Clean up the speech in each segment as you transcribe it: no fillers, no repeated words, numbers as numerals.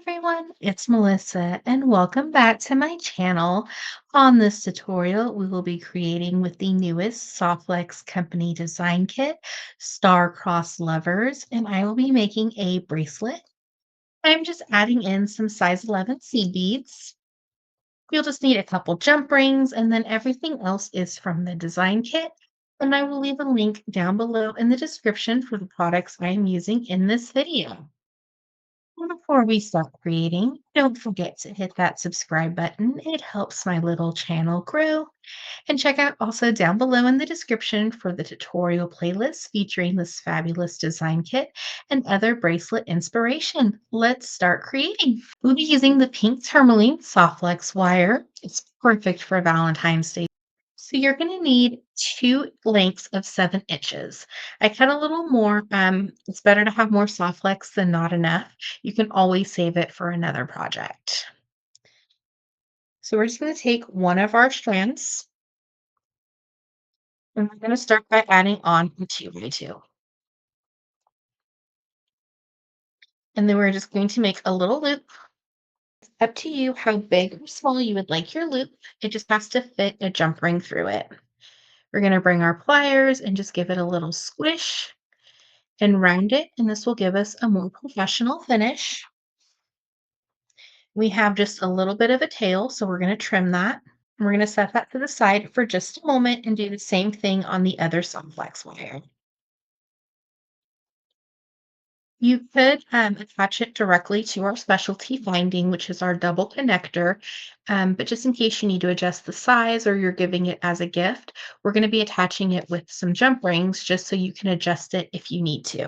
everyone, it's Melissa and welcome back to my channel. On this tutorial, we will be creating with the newest Softlex company design kit, Star-Crossed Lovers, and I will be making a bracelet. I'm just adding in some size 11 seed beads. You'll just need a couple jump rings and then everything else is from the design kit. And I will leave a link down below in the description for the products I am using in this video. And before we start creating, don't forget to hit that subscribe button. It helps my little channel grow. And check out also down below in the description for the tutorial playlist featuring this fabulous design kit and other bracelet inspiration. Let's start creating. We'll be using the pink tourmaline Softlex wire. It's perfect for Valentine's Day. So you're going to need two lengths of 7 inches. I cut a little more. It's better to have more soft flex than not enough. You can always save it for another project. So we're just going to take one of our strands and we're going to start by adding on a 2x2. And then we're just going to make a little loop. Up to you how big or small you would like your loop. It just has to fit a jump ring through it. We're going to bring our pliers and just give it a little squish and round it, and this will give us a more professional finish. We have just a little bit of a tail, so we're going to trim that. And we're going to set that to the side for just a moment and do the same thing on the other sunflex wire. You could attach it directly to our specialty finding, which is our double connector. But just in case you need to adjust the size or you're giving it as a gift, we're going to be attaching it with some jump rings just so you can adjust it if you need to.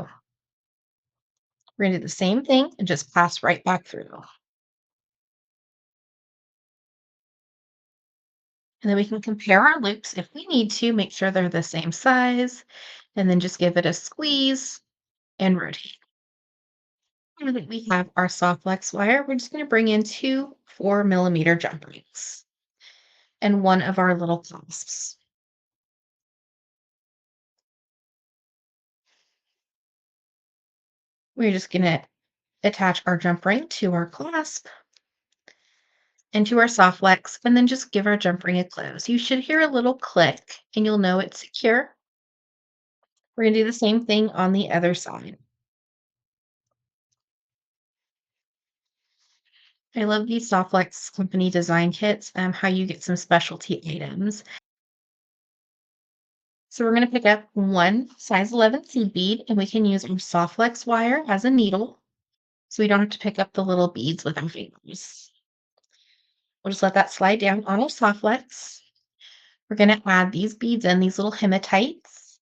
We're going to do the same thing and just pass right back through. And then we can compare our loops if we need to, make sure they're the same size, and then just give it a squeeze and rotate. Now that we have our soft flex wire, we're just going to bring in two 4 mm jump rings and one of our little clasps. We're just going to attach our jump ring to our clasp and to our soft flex, and then just give our jump ring a close. You should hear a little click and you'll know it's secure. We're going to do the same thing on the other side. I love these Softlex company design kits, how you get some specialty items. So we're going to pick up one size 11 seed bead and we can use our Softlex wire as a needle so we don't have to pick up the little beads with our fingers. We'll just let that slide down on our Softlex. We're going to add these beads in, these little hematites,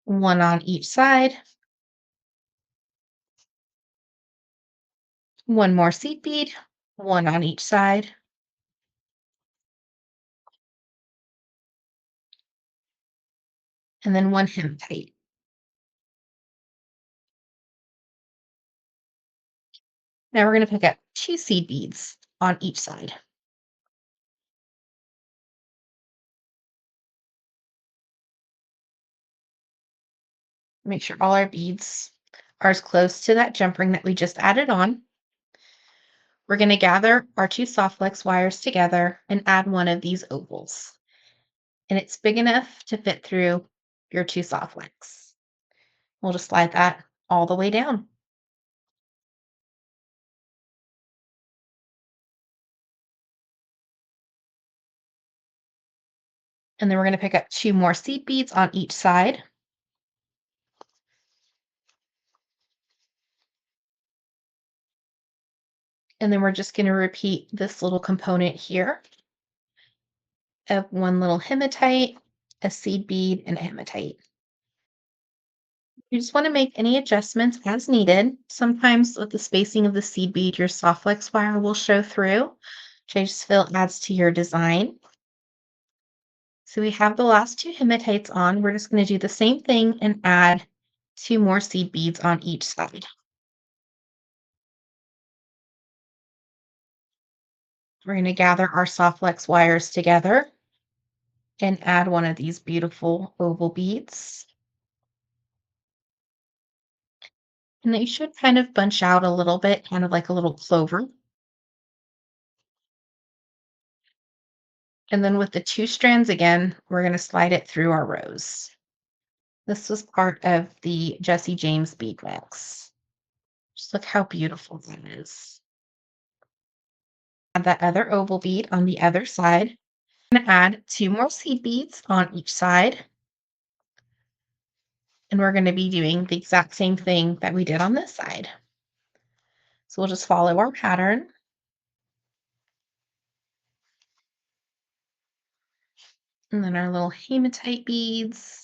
one on each side, one more seed bead, one on each side, and then one hematite. Now we're going to pick up two seed beads on each side. Make sure all our beads are as close to that jump ring that we just added on. We're going to gather our two soft flex wires together and add one of these ovals. And it's big enough to fit through your two soft flex. We'll just slide that all the way down. And then we're going to pick up two more seed beads on each side. And then we're just going to repeat this little component here of one little hematite, a seed bead, and a hematite. You just want to make any adjustments as needed. Sometimes with the spacing of the seed bead, your soft flex wire will show through, which I just feel adds to your design. So we have the last two hematites on. We're just going to do the same thing and add two more seed beads on each side. We're going to gather our soft flex wires together and add one of these beautiful oval beads. And they should kind of bunch out a little bit, kind of like a little clover. And then with the 2 strands again, we're gonna slide it through our rows. This was part of the Jesse James bead mix. Just look how beautiful that is. Add that other oval bead on the other side. I'm gonna add 2 more seed beads on each side, and we're gonna be doing the exact same thing that we did on this side. So we'll just follow our pattern, and then our little hematite beads.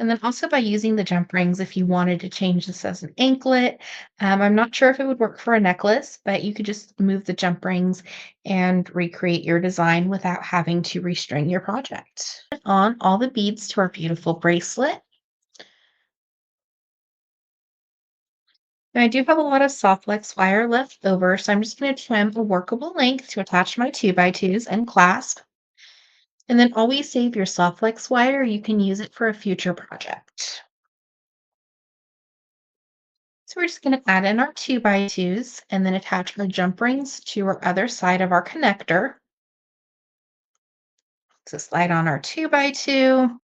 And then also by using the jump rings, if you wanted to change this as an anklet, I'm not sure if it would work for a necklace, but you could just move the jump rings and recreate your design without having to restring your project. On all the beads to our beautiful bracelet. And I do have a lot of soft flex wire left over, so I'm just going to trim a workable length to attach my 2x2s and clasp. And then always save your soft flex wire. You can use it for a future project. So we're just going to add in our 2x2s and then attach our jump rings to our other side of our connector. So slide on our 2x2,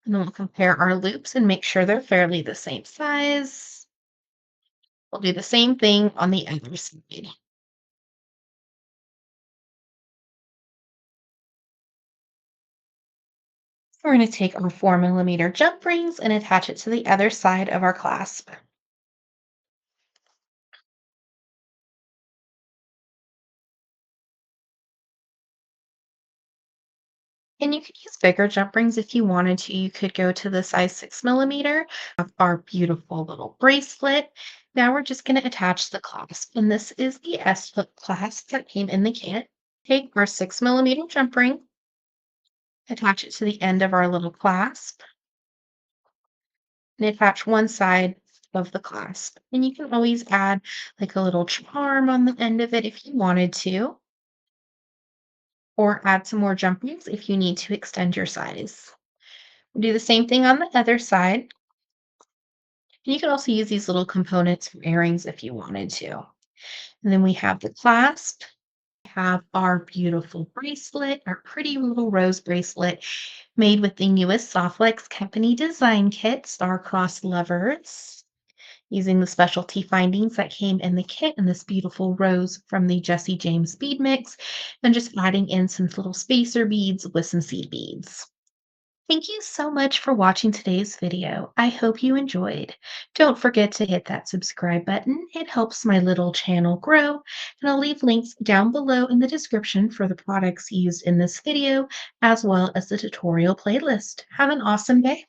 and then we'll compare our loops and make sure they're fairly the same size. We'll do the same thing on the other side. We're going to take our 4mm jump rings and attach it to the other side of our clasp. And you could use bigger jump rings if you wanted to. You could go to the size 6mm of our beautiful little bracelet. Now we're just going to attach the clasp. And this is the S-hook clasp that came in the kit. Take our 6mm jump ring, attach it to the end of our little clasp, and attach one side of the clasp. And you can always add like a little charm on the end of it if you wanted to, or add some more jump rings if you need to extend your size. Do the same thing on the other side. And you can also use these little components for earrings if you wanted to. And then we have the clasp, have our beautiful bracelet, our pretty little rose bracelet made with the newest Softlex Company design kit, Star-Crossed Lovers, using the specialty findings that came in the kit and this beautiful rose from the Jesse James bead mix, and just adding in some little spacer beads with some seed beads. Thank you so much for watching today's video. I hope you enjoyed. Don't forget to hit that subscribe button. It helps my little channel grow, and I'll leave links down below in the description for the products used in this video, as well as the tutorial playlist. Have an awesome day.